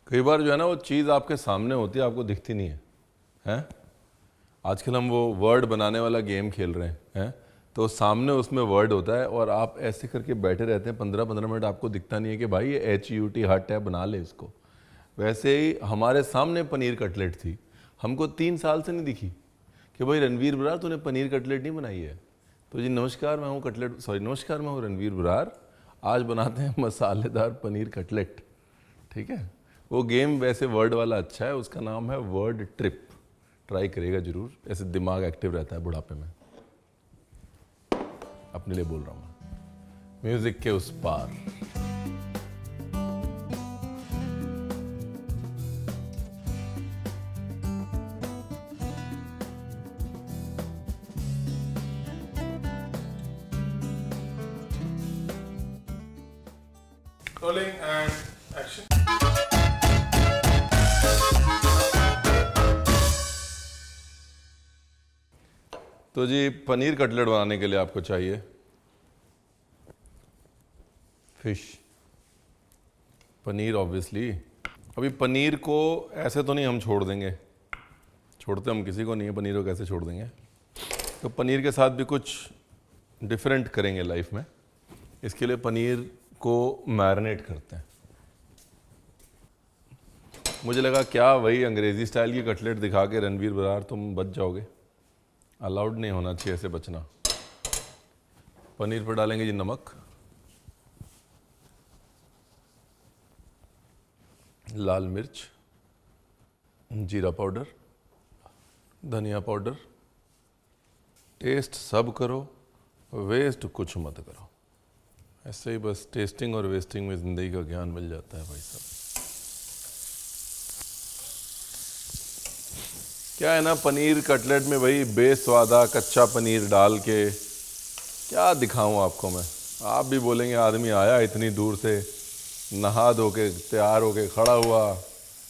कई बार जो है ना वो चीज़ आपके सामने होती है, आपको दिखती नहीं है, हैं? आजकल हम वो वर्ड बनाने वाला गेम खेल रहे हैं, तो सामने उसमें वर्ड होता है और आप ऐसे करके बैठे रहते हैं 15-15 मिनट, आपको दिखता नहीं है कि भाई ये HUT हट है, बना ले इसको। वैसे ही हमारे सामने पनीर कटलेट थी, हमको 3 साल से नहीं दिखी कि भाई रणवीर बरार तूने पनीर कटलेट नहीं बनाई है। तो जी नमस्कार, नमस्कार मैं हूँ रणवीर बरार। आज बनाते हैं मसालेदार पनीर कटलेट। ठीक है, वो गेम वैसे वर्ड वाला अच्छा है, उसका नाम है वर्ड ट्रिप। ट्राई करिएगा जरूर, ऐसे दिमाग एक्टिव रहता है बुढ़ापे में। अपने लिए बोल रहा हूँ मैं, म्यूजिक के उस पार। Rolling and action. तो जी पनीर कटलेट बनाने के लिए आपको चाहिए फिश, पनीर ऑब्वियसली। अभी पनीर को ऐसे तो नहीं हम छोड़ देंगे, छोड़ते हम किसी को नहीं है, पनीर को कैसे छोड़ देंगे। तो पनीर के साथ भी कुछ डिफरेंट करेंगे लाइफ में। इसके लिए पनीर को मैरिनेट करते हैं। मुझे लगा क्या वही अंग्रेज़ी स्टाइल की कटलेट दिखा के रणवीर बरार तुम बच जाओगे। अलाउड नहीं होना चाहिए ऐसे बचना। पनीर पर डालेंगे जी नमक, लाल मिर्च, जीरा पाउडर, धनिया पाउडर। टेस्ट सब करो, वेस्ट कुछ मत करो। ऐसे ही बस टेस्टिंग और वेस्टिंग में ज़िंदगी का ज्ञान मिल जाता है भाई साहब। क्या है ना, पनीर कटलेट में भाई बेस्वादा कच्चा पनीर डाल के क्या दिखाऊं आपको मैं। आप भी बोलेंगे आदमी आया इतनी दूर से, नहा धो के तैयार होके खड़ा हुआ,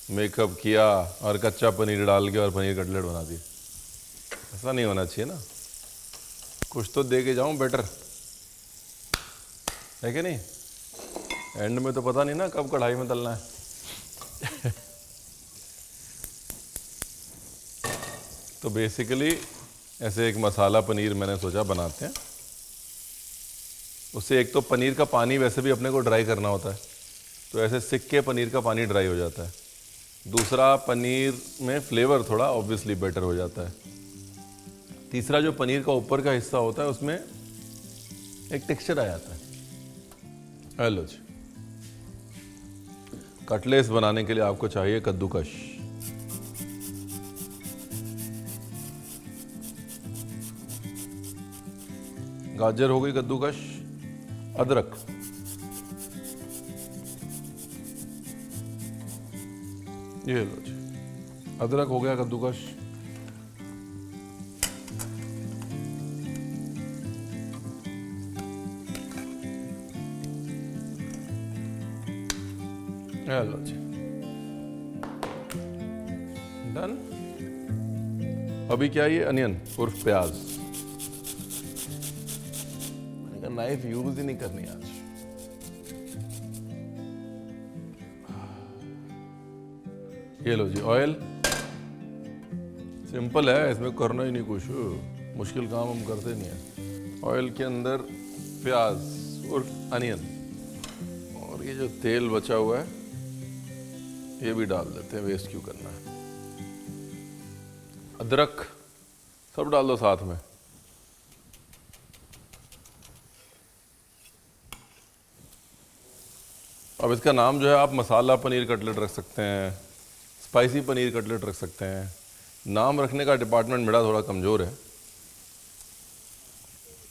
मेकअप किया और कच्चा पनीर डाल के और पनीर कटलेट बना दी। ऐसा नहीं होना चाहिए ना, कुछ तो दे के जाऊं बेटर, है कि नहीं। एंड में तो पता नहीं ना कब कढ़ाई में तलना है। तो बेसिकली ऐसे एक मसाला पनीर मैंने सोचा बनाते हैं। उससे एक तो पनीर का पानी वैसे भी अपने को ड्राई करना होता है, तो ऐसे सिक के पनीर का पानी ड्राई हो जाता है। दूसरा, पनीर में फ्लेवर थोड़ा ऑब्वियसली बेटर हो जाता है। तीसरा, जो पनीर का ऊपर का हिस्सा होता है उसमें एक टेक्सचर आ जाता है। हेलो जी, कटलेट्स बनाने के लिए आपको चाहिए कद्दूकश। गाजर हो गई कद्दूकश, अदरक, ये लो जी, अदरक हो गया कद्दूकश। हेलो जी, डन। अभी क्या, ये अनियन उर्फ प्याज। मैंने कहा नाइफ यूज ही नहीं करनी आज। ये लो जी ऑयल, सिंपल है, इसमें करना ही नहीं कुछ, मुश्किल काम हम करते नहीं है। ऑयल के अंदर प्याज और अनियन, और ये जो तेल बचा हुआ है ये भी डाल देते हैं, वेस्ट क्यों करना है। अदरक सब डाल दो साथ में। अब इसका नाम जो है आप मसाला पनीर कटलेट रख सकते हैं, स्पाइसी पनीर कटलेट रख सकते हैं। नाम रखने का डिपार्टमेंट मेरा थोड़ा कमज़ोर है,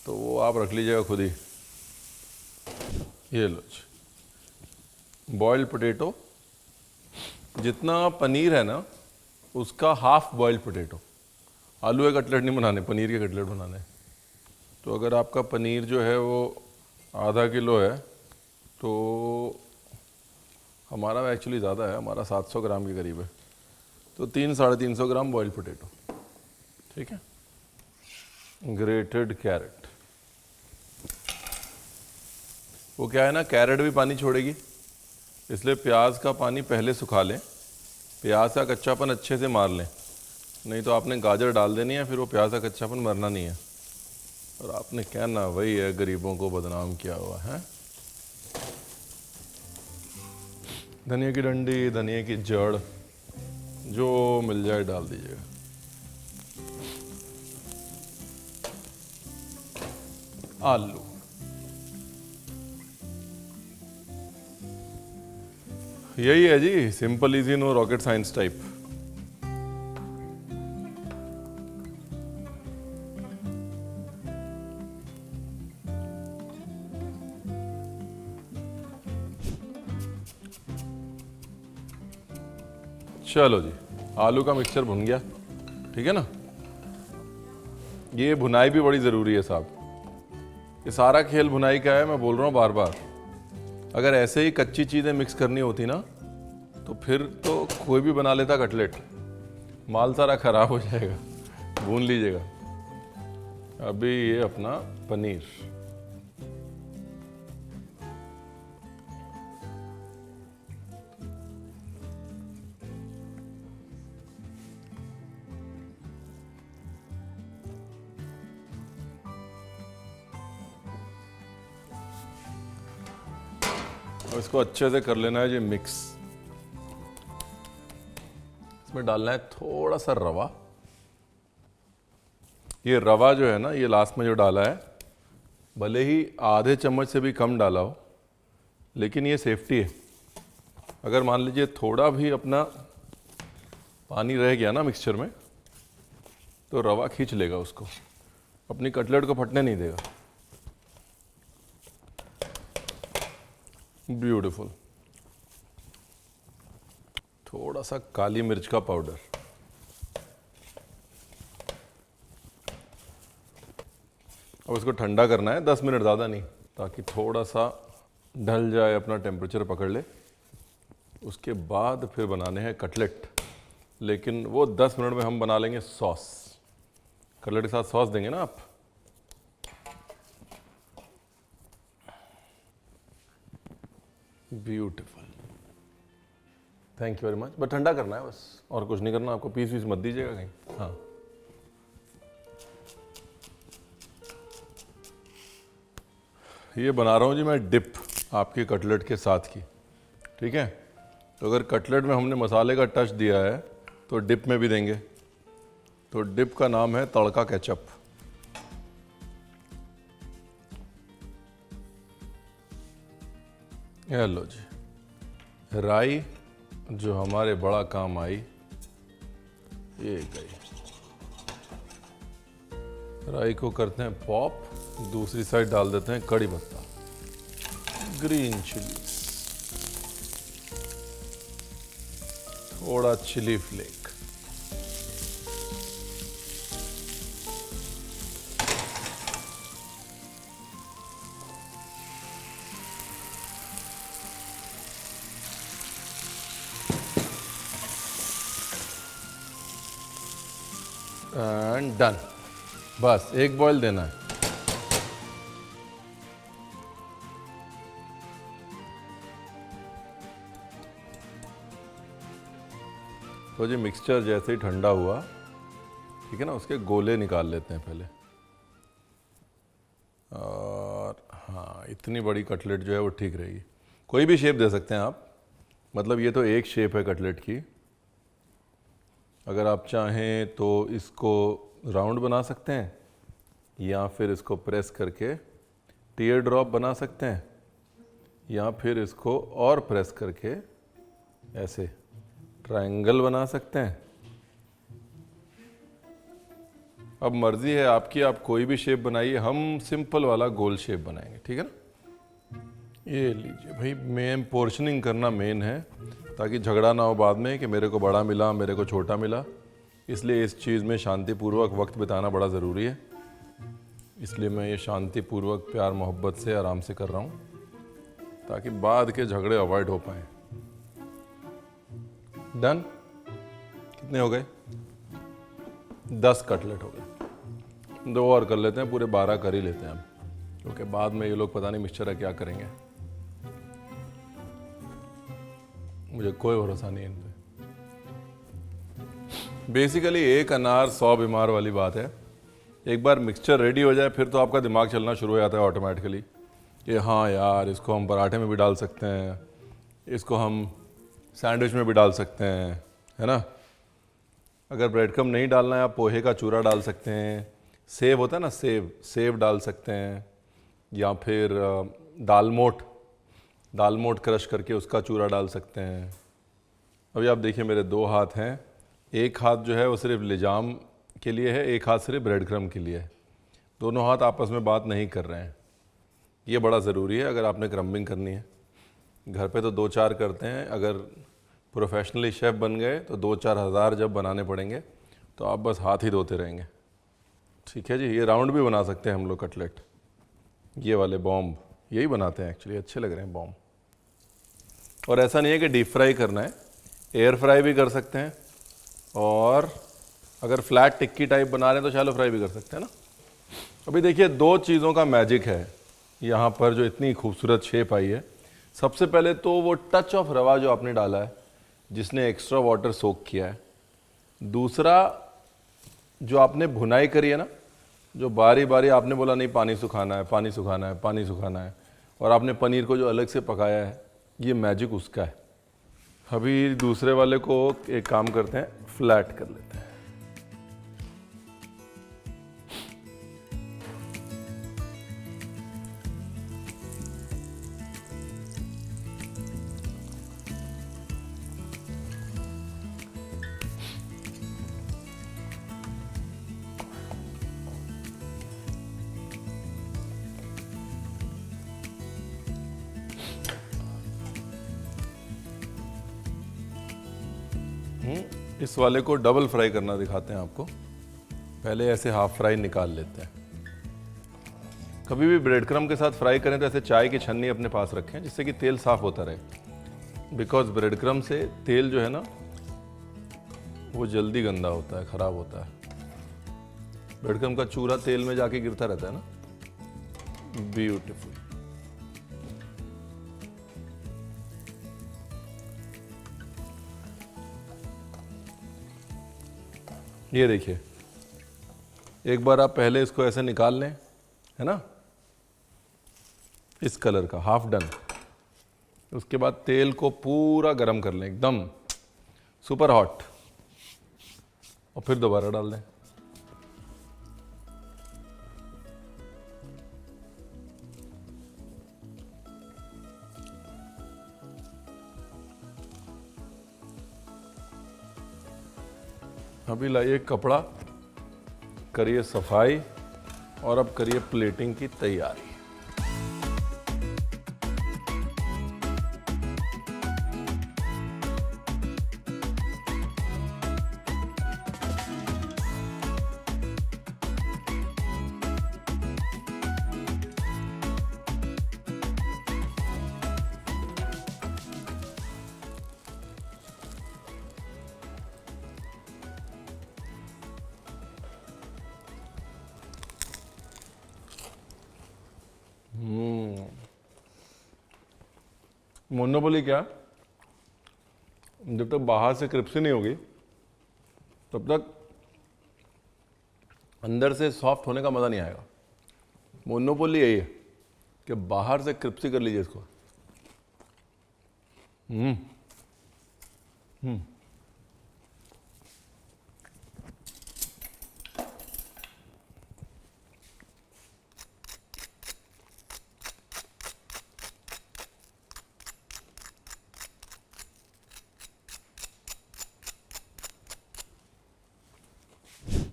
तो वो आप रख लीजिएगा खुद ही। ये लो जी, बॉइल्ड पोटैटो, जितना पनीर है ना उसका हाफ बॉइल्ड पोटैटो। आलू के कटलेट नहीं बनाने, पनीर के कटलेट बनाने। तो अगर आपका पनीर जो है वो आधा किलो है, तो हमारा एक्चुअली ज़्यादा है, हमारा 700 ग्राम के करीब है, तो 300-350 ग्राम बॉइल्ड पोटैटो। ठीक है, ग्रेटेड कैरेट, वो क्या है ना, कैरेट भी पानी छोड़ेगी इसलिए प्याज का पानी पहले सुखा लें, प्याज का कच्चापन अच्छे से मार लें, नहीं तो आपने गाजर डाल देनी है, फिर वो प्याज का कच्चापन मरना नहीं है और आपने कहना वही है गरीबों को बदनाम किया हुआ है। धनिया की डंडी, धनिया की जड़, जो मिल जाए डाल दीजिएगा। आलू, यही है जी, simple easy, no rocket science type. चलो जी, आलू का मिक्सचर भुन गया, ठीक है ना। ये भुनाई भी बड़ी ज़रूरी है साहब, ये सारा खेल भुनाई का है, मैं बोल रहा हूँ बार बार। अगर ऐसे ही कच्ची चीज़ें मिक्स करनी होती ना तो फिर तो कोई भी बना लेता कटलेट, माल सारा ख़राब हो जाएगा। भून लीजिएगा। अभी ये अपना पनीर, और इसको अच्छे से कर लेना है जी मिक्स। इसमें डालना है थोड़ा सा रवा। ये रवा जो है ना, ये लास्ट में जो डाला है, भले ही आधे चम्मच से भी कम डाला हो, लेकिन ये सेफ्टी है। अगर मान लीजिए थोड़ा भी अपना पानी रह गया ना मिक्सचर में, तो रवा खींच लेगा उसको, अपनी कटलेट को फटने नहीं देगा। ब्यूटीफुल। थोड़ा सा काली मिर्च का पाउडर, अब इसको ठंडा करना है 10 मिनट, ज़्यादा नहीं, ताकि थोड़ा सा ढल जाए, अपना टेम्परेचर पकड़ ले। उसके बाद फिर बनाने हैं कटलेट, लेकिन वो 10 मिनट में हम बना लेंगे सॉस। कटलेट के साथ सॉस देंगे ना आप। Beautiful, thank you very much. बस ठंडा करना है बस, और कुछ नहीं करना आपको। पीस वीस मत दीजिएगा कहीं। हाँ, ये बना रहा हूँ जी मैं डिप आपकी कटलेट के साथ की, ठीक है। तो अगर कटलेट में हमने मसाले का टच दिया है तो डिप में भी देंगे। तो डिप का नाम है तड़का केचप। ये लो जी, राई जो हमारे बड़ा काम आई, ये गई। राई को करते हैं पॉप, दूसरी साइड डाल देते हैं कड़ी पत्ता, ग्रीन चिली, थोड़ा चिली फ्लेक, एंड डन। बस एक बॉईल देना है। तो जी मिक्सचर जैसे ही ठंडा हुआ, ठीक है ना, उसके गोले निकाल लेते हैं पहले। और हाँ, इतनी बड़ी कटलेट जो है वो ठीक रहेगी। कोई भी शेप दे सकते हैं आप, मतलब ये तो एक शेप है कटलेट की। अगर आप चाहें तो इसको राउंड बना सकते हैं, या फिर इसको प्रेस करके टीयर ड्रॉप बना सकते हैं, या फिर इसको और प्रेस करके ऐसे ट्रायंगल बना सकते हैं। अब मर्जी है आपकी, आप कोई भी शेप बनाइए। हम सिंपल वाला गोल शेप बनाएंगे, ठीक है ना। ये लीजिए भाई, मेन पोर्शनिंग करना मेन है, ताकि झगड़ा ना हो बाद में कि मेरे को बड़ा मिला, मेरे को छोटा मिला। इसलिए इस चीज़ में शांतिपूर्वक वक्त बिताना बड़ा ज़रूरी है। इसलिए मैं ये शांतिपूर्वक प्यार मोहब्बत से आराम से कर रहा हूँ, ताकि बाद के झगड़े अवॉइड हो पाए। डन। कितने हो गए? 10 कटलेट हो गए। 2 और कर लेते हैं, पूरे 12 कर ही लेते हैं हम, क्योंकि बाद में ये लोग पता नहीं मिक्सचर क्या करेंगे। मुझे कोई भरोसा नहीं है इन पे। बेसिकली एक अनार 100 बीमार वाली बात है। एक बार मिक्सचर रेडी हो जाए फिर तो आपका दिमाग चलना शुरू हो जाता है ऑटोमेटिकली कि हाँ यार, इसको हम पराठे में भी डाल सकते हैं, इसको हम सैंडविच में भी डाल सकते हैं, है ना। अगर ब्रेड क्रम्ब नहीं डालना है आप पोहे का चूरा डाल सकते हैं, सेव होता है ना, सेव डाल सकते हैं, या फिर दाल मोठ क्रश करके उसका चूरा डाल सकते हैं। अभी आप देखिए मेरे 2 हाथ हैं, एक हाथ जो है वो सिर्फ लिजाम के लिए है, एक हाथ सिर्फ ब्रेड क्रम्ब के लिए है। दोनों हाथ आपस में बात नहीं कर रहे हैं। ये बड़ा ज़रूरी है अगर आपने क्रम्बिंग करनी है। घर पे तो 2-4 करते हैं, अगर प्रोफेशनली शेफ़ बन गए तो 2-4 हज़ार जब बनाने पड़ेंगे तो आप बस हाथ ही धोते रहेंगे। ठीक है जी। ये राउंड भी बना सकते हैं हम लोग कटलेट, ये वाले बॉम्ब यही बनाते हैं एक्चुअली, अच्छे लग रहे हैं बॉम्ब। और ऐसा नहीं है कि डीप फ्राई करना है, एयर फ्राई भी कर सकते हैं, और अगर फ्लैट टिक्की टाइप बना रहे हैं तो शैलो फ्राई भी कर सकते हैं ना। अभी देखिए 2 चीज़ों का मैजिक है यहाँ पर जो इतनी खूबसूरत शेप आई है। सबसे पहले तो वो टच ऑफ रवा जो आपने डाला है जिसने एक्स्ट्रा वाटर सोक किया है। दूसरा जो आपने भुनाई करी है ना, जो बारी बारी आपने बोला नहीं पानी सुखाना है, पानी सुखाना है, पानी सुखाना है, और आपने पनीर को जो अलग से पकाया है, ये मैजिक उसका है। अभी दूसरे वाले को एक काम करते हैं, फ्लैट कर लेते हैं। इस वाले को डबल फ्राई करना दिखाते हैं आपको। पहले ऐसे हाफ फ्राई निकाल लेते हैं। कभी भी ब्रेड क्रम्ब के साथ फ्राई करें तो ऐसे चाय की छन्नी अपने पास रखें जिससे कि तेल साफ होता रहे। बिकॉज ब्रेड क्रम्ब से तेल जो है ना वो जल्दी गंदा होता है, ख़राब होता है। ब्रेड क्रम्ब का चूरा तेल में जाके गिरता रहता है ना। ब्यूटीफुल। ये देखिए, एक बार आप पहले इसको ऐसे निकाल लें, है ना, इस कलर का हाफ डन। उसके बाद तेल को पूरा गरम कर लें, एकदम सुपर हॉट, और फिर दोबारा डाल दें। अभी लाइए कपड़ा, करिए सफाई, और अब करिए प्लेटिंग की तैयारी। मोनोपोली क्या, जब तक बाहर से क्रिस्पी नहीं होगी तब तक अंदर से सॉफ्ट होने का मज़ा नहीं आएगा। मोनोपोली यही है कि बाहर से क्रिस्पी कर लीजिए इसको।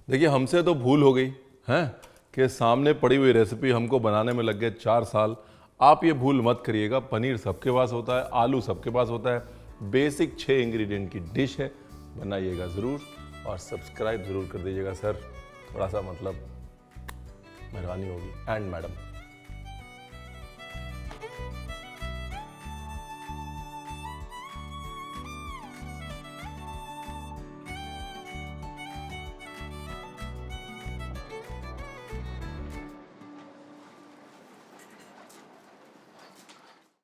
देखिए हमसे तो भूल हो गई है कि सामने पड़ी हुई रेसिपी हमको बनाने में लग गए 4 साल। आप ये भूल मत करिएगा, पनीर सबके पास होता है, आलू सबके पास होता है, बेसिक 6 इंग्रेडिएंट की डिश है, बनाइएगा ज़रूर और सब्सक्राइब ज़रूर कर दीजिएगा। सर थोड़ा सा मतलब मेहरबानी होगी, एंड मैडम।